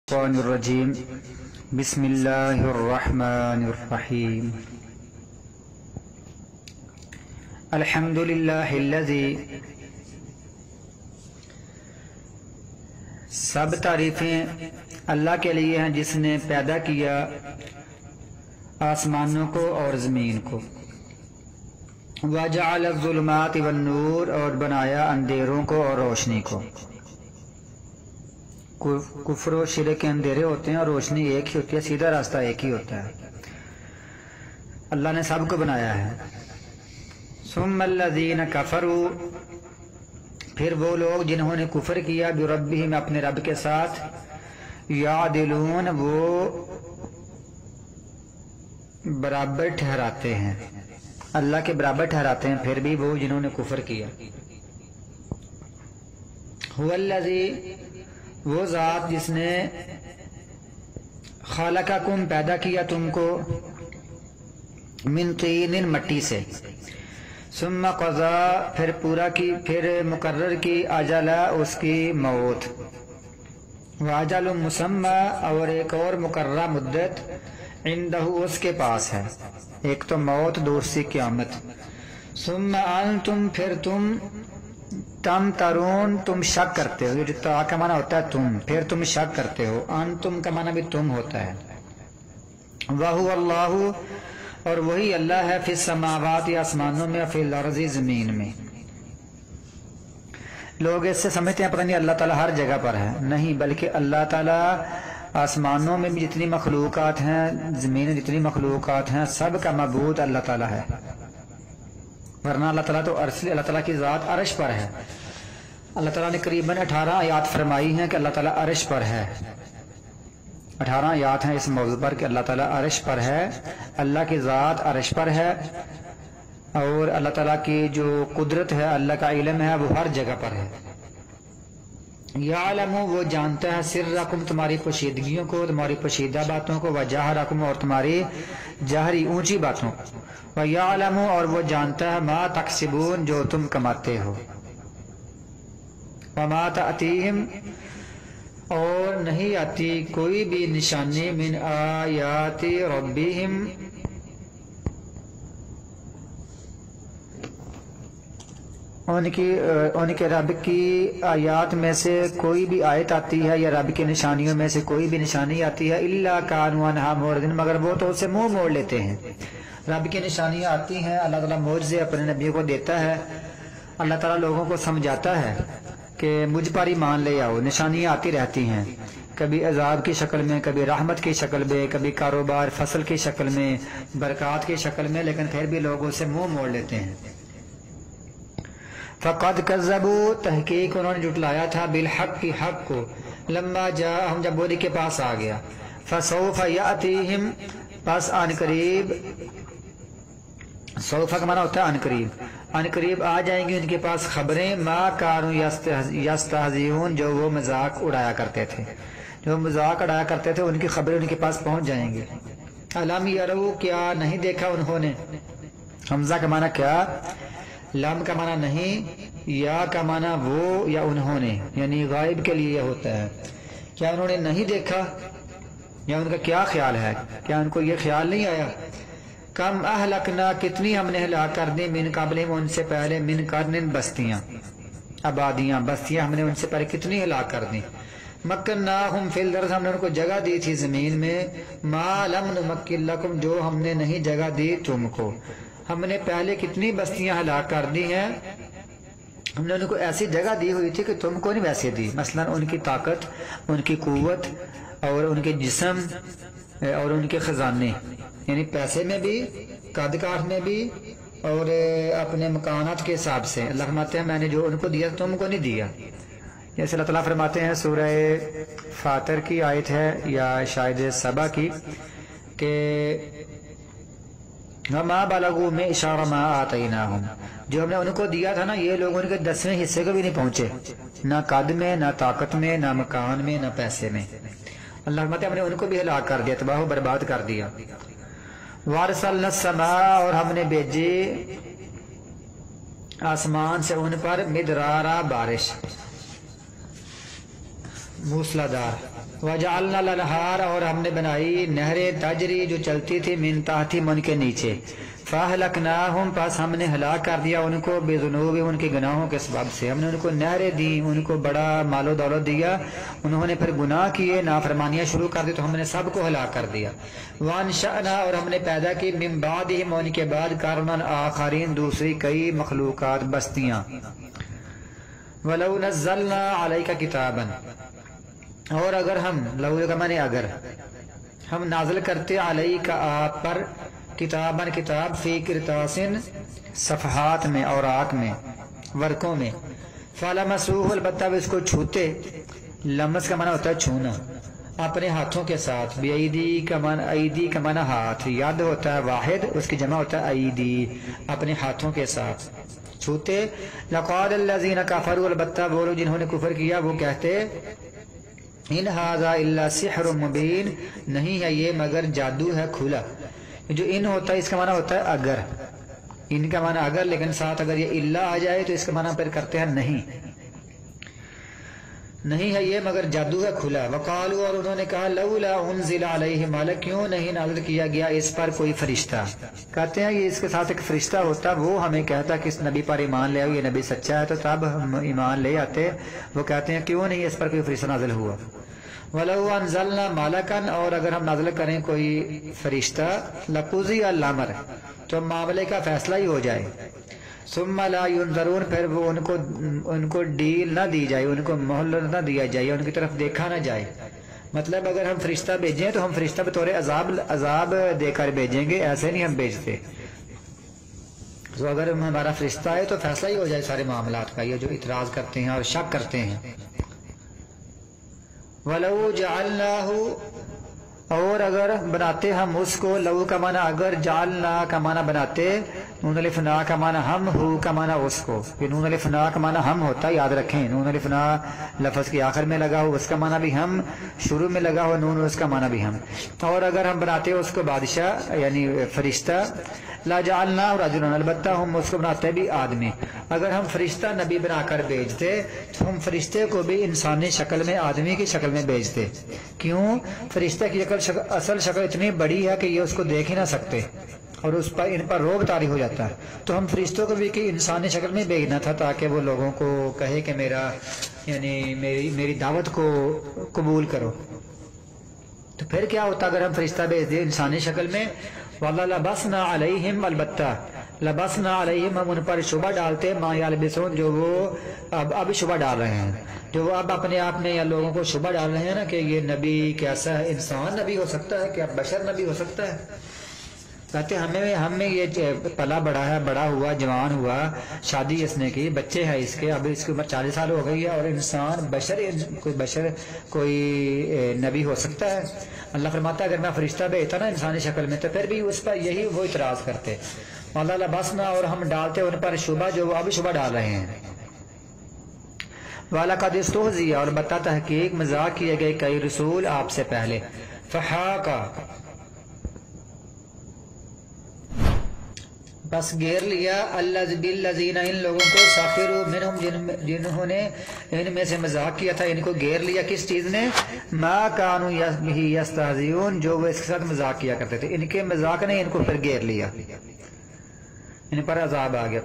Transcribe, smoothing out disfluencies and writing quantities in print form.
الرجيم بسم الله الرحمن الرحيم الحمد لله الذي سب تعریفیں اللہ کے لیے ہیں جس نے پیدا کیا آسمانوں کو اور زمین کو، وجعل الظلمات والنور اور بنایا اندھیروں کو اور روشنی کو۔ کفر و شرک کے اندھیرے ہوتے ہیں اور روشنی ایک ہی ہوتی ہے، سیدھا راستہ ایک ہی ہوتا ہے، اللہ نے سب کو بنایا ہے۔ ثم الذین کفروا، پھر وہ لوگ جنہوں نے کفر کیا بربہم، اپنے رب کے ساتھ، یعدلون، وہ برابر ٹھہراتے ہیں، اللہ کے برابر ٹھہراتے ہیں پھر بھی وہ جنہوں نے کفر کیا۔ هو الذی، وہ ذات جس نے خالقکم، پیدا کیا تم کو، من طین، مٹی سے، ثم قضا، پھر پورا کی، پھر مقرر کی، اجلا، اس کی موت، واجل مسمی، اور ایک اور مقررہ مدت، عندہ، اس کے پاس ہے، ایک تو موت، دوسری قیامت۔ ثم انتم، پھر تم، تمترون، تم شک کرتے ہو، یہ جو تا کا معنی ہوتا ہے تم، پھر تم شک کرتے ہو، انتم کا معنی بھی تم ہوتا ہے۔ وَهُوَ اللَّهُ، اور وہی اللہ ہے، فی السماوات، آسمانوں میں، فی الارض، زمین میں۔ لوگ اس سے سمجھتے ہیں پتہ نہیں اللہ تعالیٰ ہر جگہ پر ہے، نہیں، بلکہ اللہ تعالیٰ آسمانوں میں بھی جتنی مخلوقات ہیں، زمین میں جتنی مخلوقات ہیں، سب کا معبود اللہ تعالیٰ ہے، ورنہ اللہ تعالیٰ تو اللہ تعالیٰ کی ذات عرش پر ہے۔ اللہ تعالیٰ نے قریباً 18 آیات فرمائی ہیں کہ اللہ تعالیٰ عرش پر ہے، 18 آیات ہیں اس موضوع پر کہ اللہ تعالیٰ عرش پر ہے، اللہ کی ذات عرش پر ہے، اور اللہ تعالیٰ کی جو قدرت ہے، اللہ کا علم ہے، وہ ہر جگہ پر ہے۔ یعلم، وہ جانتا ہے، سرکم، تمہاری پوشیدگیوں کو، تمہاری پوشیدہ باتوں کو، وجہرکم، اور تمہاری جہری اونچی باتوں کو، وَيَعْلَمُ، اور وہ جانتا ہے، مَا تَكْسِبُونَ، جو تم کماتے ہو، وَمَا تَأْتِيهِمْ، اور نہیں آتی کوئی بھی نشانی، من آیات ربہم، ان کے رب کی آیات میں سے کوئی بھی آیت آتی ہے، یا رب کی نشانیوں میں سے کوئی بھی نشانی آتی ہے، إِلَّا كَانُوا عَنْهَا مُعْرِضِينَ، مگر وہ تو اسے منہ موڑ لیتے ہیں۔ رب کی نشانیاں آتی ہیں، اللہ تعالیٰ معجزے اپنے نبیوں کو دیتا ہے، اللہ تعالیٰ لوگوں کو سمجھاتا ہے کہ مجھ پر ایمان لے آؤ، نشانیاں آتی رہتی ہیں، کبھی عذاب کی شکل میں، کبھی رحمت کی شکل میں، کبھی کاروبار فصل کی شکل میں، برکات کی شکل میں، لیکن پھر بھی لوگوں سے منہ موڑ لیتے ہیں۔ فَقَدْ كَذَّبُوا، تحقیق انہوں نے جھٹلایا تھا، بالحق کی حق کو، لما جاءہم، جب وہ ان کے پاس آ گیا، فَسَوْفَ يَأْتِيهِمْ، پس آن قریب، سوفا کا معنی ہوتا ہے ان قریب، ان قریب آ جائیں گی ان کے پاس خبریں، ما کانوا یستہزئون، جو وہ مذاق اڑایا کرتے تھے، جو مذاق اڑایا کرتے تھے ان کی خبریں ان کے پاس پہنچ جائیں گی۔ الم یروا، کیا نہیں دیکھا انہوں نے، حمزہ کا معنی کیا، لم کا معنی نہیں، یا کا معنی وہ یا انہوں نے، یعنی غائب کے لیے ہوتا ہے، کیا انہوں نے نہیں دیکھا، یا ان کا کیا خیال ہے، کیا ان کو یہ خیال نہیں آیا، کم اہلکنا، کتنی ہم نے ہلاک کر دی، من قبلہم، ان سے پہلے، من قرن، بستیاں، آبادیاں، بستیاں ہم نے ان سے پہلے کتنی ہلاک کر دی، مکناہم فی الارض، ہم نے ان کو جگہ دی تھی زمین میں، ما لم نمکن لکم، جو ہم نے نہیں جگہ دی تم کو، ہم نے پہلے کتنی بستیاں ہلاک کر دی ہیں، ہم نے ان کو ایسی جگہ دی ہوئی تھی کہ تم کو نہیں ویسے دی، مثلا ان کی طاقت، ان کی قوت، اور ان کے جسم، اور ان کے خزانے، یعنی پیسے میں بھی، قد کاٹ میں بھی، اور اپنے مکانات کے حساب سے۔ اللہ فرماتے ہیں میں نے جو ان کو دیا تم کو نہیں دیا، جیسے اللہ تعالیٰ فرماتے ہیں سورہ فاطر کی آیت ہے، یا شاید سبا کی، کہ وَمَا بَلَغُوا مِعْشَارَ مَا آتَيْنَاهُمْ، جو ہم نے ان کو دیا تھا نا، یہ لوگ ان کے 10ویں حصے کو بھی نہیں پہنچے، نہ قد میں، نہ طاقت میں، نہ مکان میں، نہ پیسے میں۔ اللہ فرماتے ہیں ہم نے ان کو بھی ہلاک کر دیا، تباہ و برباد کر دیا۔ وَأَرْسَلْنَا السَّمَاءَ، اور ہم نے بھیجی آسمان سے ان پر، مدرارا، بارش، موسلا دار، وجعلنا الانہار اور ہم نے بنائی نہریں تجری جو چلتی تھی من تحتہم ان کے نیچے فاہلکناہم پس ہم نے ہلاک کر دیا ان کو بذنوبہم ان کے گناہوں کے سبب سے ہم نے ان کو نہریں دی ان کو بڑا مال و دولت دیا انہوں نے پھر گناہ کیے نافرمانیاں شروع کر دی تو ہم نے سب کو ہلاک کر دیا وانشأنا اور ہم نے پیدا کی من بعدہم ان کے بعد قرنًا آخرین دوسری کئی مخلوقات بستیاں وَلَوْ نَزَّلْنَا عَلَيْكَ كِتَابًا اور اگر ہم لو کا معنی اگر ہم نازل کرتے علیک آپ پر کتاباً کتاب فی قرطاسٍ صفحات میں اوراق میں ورقوں میں فلمسوہ البتہ وہ اس کو چھوتے لمس کا معنی ہوتا ہے چھونا اپنے ہاتھوں کے ساتھ بیدی کا معنی ایدی کا معنی ہاتھ ید ہوتا ہے واحد اس کی جمع ہوتا ہے ایدی اپنے ہاتھوں کے ساتھ چھوتے لقال الذین کفروا البتہ وہ لوگ جنہوں نے کفر کیا وہ کہتے ان ھذا الا سحر مبین نہیں ہے یہ مگر جادو ہے کھلا جو ان ہوتا ہے اس کا معنی ہوتا ہے اگر ان کا معنی اگر لیکن ساتھ اگر یہ الا آ جائے تو اس کا معنی پھر کرتے ہیں نہیں ہے یہ مگر جادو ہے کھلا وقالوا اور انہوں نے کہا لولا انزل علیہ ملک کیوں نہیں نازل کیا گیا اس پر کوئی فرشتہ کہتے ہیں یہ اس کے ساتھ ایک فرشتہ ہوتا وہ ہمیں کہتا کہ اس نبی پر ایمان لے آؤ یہ نبی سچا ہے تو تب ہم ایمان لے آتے وہ کہتے ہیں کیوں نہیں اس پر کوئی فرشتہ نازل ہوا وَلَوْ أَنزَلْنَا مَلَكًا اور اگر ہم نازل کریں کوئی فرشتہ لَقُضِيَ الْأَمْرُ تو معاملے کا فیصلہ ہی ہو جائے ثُمَّ لَا يُنظَرُونَ پھر وہ ان کو ڈیل نہ دی جائے ان کو مہلت نہ دیا جائے ان کی طرف دیکھا نہ جائے مطلب اگر ہم فرشتہ بھیجیں تو ہم فرشتہ بطور عذاب دے کر بھیجیں گے ایسے نہیں ہم بھیجتے تو اگر ہمارا فرشتہ ہے تو فیصلہ ہی ہو جائے سارے معاملات کا یہ جو اعتراض کرتے ہیں اور شک کرتے ہیں وَلَوْ جَعَلْنَاهُ اور اگر بناتے ہم اس کو لو کا معنی اگر جعلنا کا معنی بناتے نون الف نا کا معنی ہم ہو کا معنی اس کو یہ نون الف نا کا معنی ہم ہوتا ہے یاد رکھیں نون الف نا لفظ کے آخر میں لگا ہو اس کا معنی بھی ہم شروع میں لگا ہو نون اس کا معنی بھی ہم اور اگر ہم بناتے اس کو بادشاہ یعنی فرشتہ لا جعلنا رجلا البتہ ہم اس کو بناتے بھی آدمی اگر ہم فرشتہ نبی بنا کر بھیجتے تو ہم فرشتے کو بھی انسانی شکل میں آدمی کی شکل میں بھیجتے کیوں فرشتہ کی اصل شکل اتنی بڑی ہے کہ یہ اس کو دیکھ ہی نہ سکتے اور اس پر ان پر روگ طاری ہو جاتا ہے تو ہم فرشتوں کو بھی کہ انسانی شکل میں بھیجنا تھا تاکہ وہ لوگوں کو کہے کہ میرا یعنی میری دعوت کو قبول کرو تو پھر کیا ہوتا اگر ہم فرشتہ بھیج دیں انسانی شکل میں واللہ لبسنا علیہم البتہ لبسنا علیہم ہم ان پر شبہ ڈالتے ما یلبسون جو وہ اب شبہ ڈال رہے ہیں جو وہ اب اپنے آپ میں یا لوگوں کو شبہ ڈال رہے ہیں نا کہ یہ نبی کیسا ہے انسان نبی ہو سکتا ہے کیا بشر نبی ہو سکتا ہے کہتے ہمیں یہ پلا بڑا ہے بڑا ہوا جوان ہوا شادی اس نے کی بچے ہیں اس کے اب اس کی عمر 40 سال ہو گئی ہے اور انسان بشر کوئی نبی ہو سکتا ہے اللہ فرماتا ہے اگر میں فرشتہ بھیجتا نا انسانی شکل میں تو پھر بھی اس پر یہی وہ اعتراض کرتے اللہ لبسنا اور ہم ڈالتے ان پر شبہ جو وہ اب شبہ ڈال رہے ہیں وَلَقَدِ اسْتُهْزِئَ اور بتا تحقیق مذاق کیے گئے کئی رسول آپ سے پہلے فحاقہ بس گھیر لیا بالذین ان لوگوں کو سخروا منہم جنہوں نے ان میں سے مذاق کیا تھا ان کو گھیر لیا کس چیز نے ما کانوا یستہزئون جو وہ اس کے ساتھ مذاق کیا کرتے تھے ان کے مذاق نے ان کو پھر گھیر لیا ان پر عذاب آ گیا